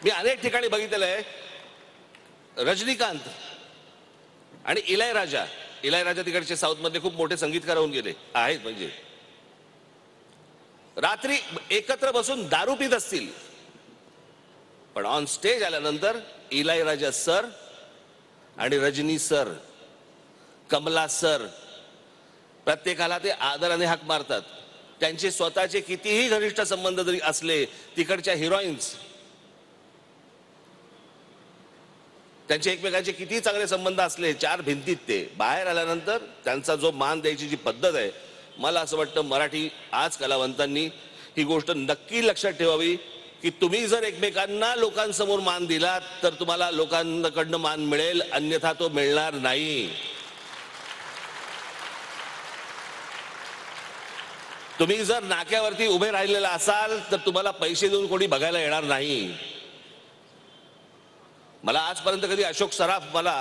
मी अनेक ठिकाणी बघितलेलं आहे, रजनीकांत आणि इलायराजा तिकडचे साऊथ मधले खूप मोठे संगीतकार होऊन गेले आहेत, म्हणजे रात्री एकत्र बसून दारू पित असतील, पण ऑन स्टेज आल्यानंतर इलायराजा सर आणि रजनी सर, कमला सर, प्रत्येकाला ते आदराने हाक मारतात. त्यांचे स्वतःचे कितीही घनिष्ठ संबंध जरी असले, तिकडच्या हिरोईन्स त्यांचे एकमेकांचे कितीही चांगले संबंध असले, चार भिंतीत ते बाहेर आल्यानंतर त्यांचा जो मान द्यायची जी पद्धत आहे, मला असं वाटतं मराठी आज कलावंतांनी ही गोष्ट नक्की लक्षात ठेवावी की तुम्ही जर एकमेकांना लोकांसमोर मान दिलात तर तुम्हाला लोकांकडनं मान मिळेल, अन्यथा तो मिळणार नाही. तुम्ही जर नाक्यावरती उभे राहिलेला असाल तर तुम्हाला पैसे देऊन कोणी बघायला येणार नाही. मला आजपर्यंत कधी अशोक सराफ मला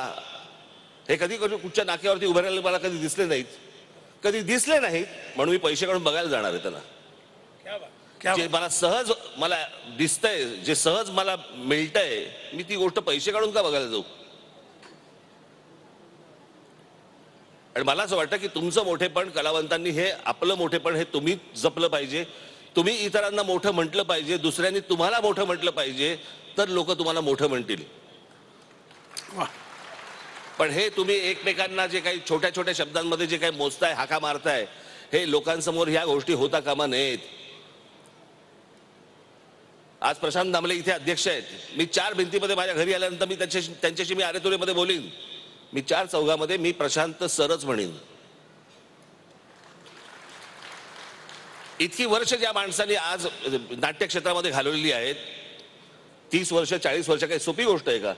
हे कधी कुठच्या नाक्यावरती उभे राहिले मला कधी दिसले नाहीत, म्हणून मी पैसे काढून बघायला जाणार आहे त्यांना. जे मला सहज मला दिसतंय, जे सहज मला मिळतंय, मी ती गोष्ट पैसे काढून का बघायला जाऊ. आणि मला असं वाटतं की तुमचं मोठेपण, कलावंतांनी हे आपलं मोठेपण हे तुम्ही जपलं पाहिजे. तुम्ही इतरांना मोठं म्हटलं पाहिजे, दुसऱ्यांनी तुम्हाला मोठं म्हटलं पाहिजे, तर लोक तुम्हाला मोठं म्हणतील. पण हे तुम्ही एकमेकांना जे काही छोट्या छोट्या शब्दांमध्ये जे काही मोजताय, हाका मारताय, हे लोकांसमोर ह्या गोष्टी होता कामा नयेत. आज प्रशांत दामले इथे अध्यक्ष आहेत. मी चार भिंतीमध्ये माझ्या घरी आल्यानंतर मी त्यांच्याशी मी आरेतुरेमध्ये बोलीन. मी चार चौघामध्ये मी प्रशांत सरच म्हणेन. इतकी वर्ष ज्या माणसांनी आज नाट्य क्षेत्रामध्ये घालवलेली आहेत, 30 वर्ष 40 वर्ष, काही सोपी गोष्ट आहे का.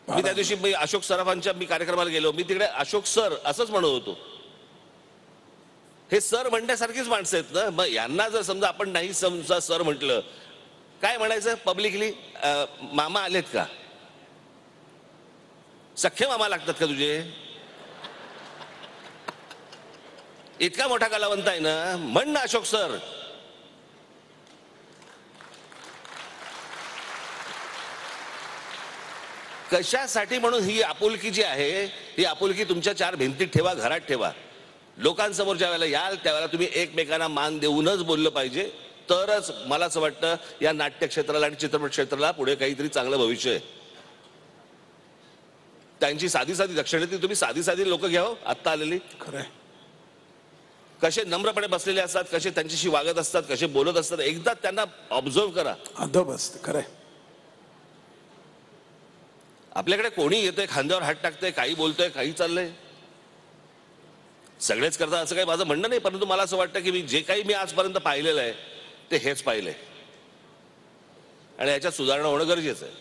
मी त्या दिवशी मी अशोक सराफांच्या मी कार्यक्रमाला गेलो, मी तिकडे अशोक सर असंच म्हणत होतो. हे सर म्हणण्यासारखीच माणसं आहेत ना. मग यांना जर समजा आपण नाही समजा सर म्हटलं, काय म्हणायचं पब्लिकली, मामा आलेत का, सख्खे मामा लागतात का तुझे. इतका मोठा कलावंत आहे ना, म्हण ना अशोक सर. कशासाठी, म्हणून ही आपुलकी जी आहे, ही आपुलकी तुमच्या चार भिंतीत ठेवा, घरात ठेवा. लोकांसमोर ज्या वेळेला याल त्यावेळेला तुम्ही एकमेकांना मान देऊनच बोललं पाहिजे, तरच मला असं वाटतं या नाट्य क्षेत्राला आणि चित्रपट क्षेत्राला पुढे काहीतरी चांगलं भविष्य आहे. त्यांची साधी साधी दक्षिणे तुम्ही साधी साधी लोक घ्यावं, आत्ता आलेली, खरंय, कसे नम्रपणे बसलेले असतात, कसे त्यांच्याशी वागत असतात, कसे बोलत असतात, एकदा त्यांना ऑब्झर्व करा. अदबस्त, खरंय. आपल्याकडे कोणी येतंय, खांद्यावर हात टाकतंय, काही बोलतोय, काही चाललंय, सगळेच करतात असं काही माझं म्हणणं नाही. परंतु मला असं वाटतं की मी जे काही मी आजपर्यंत पाहिलेलं आहे ते हेच पाहिलंय आणि याच्यात सुधारणा होणं गरजेचं आहे.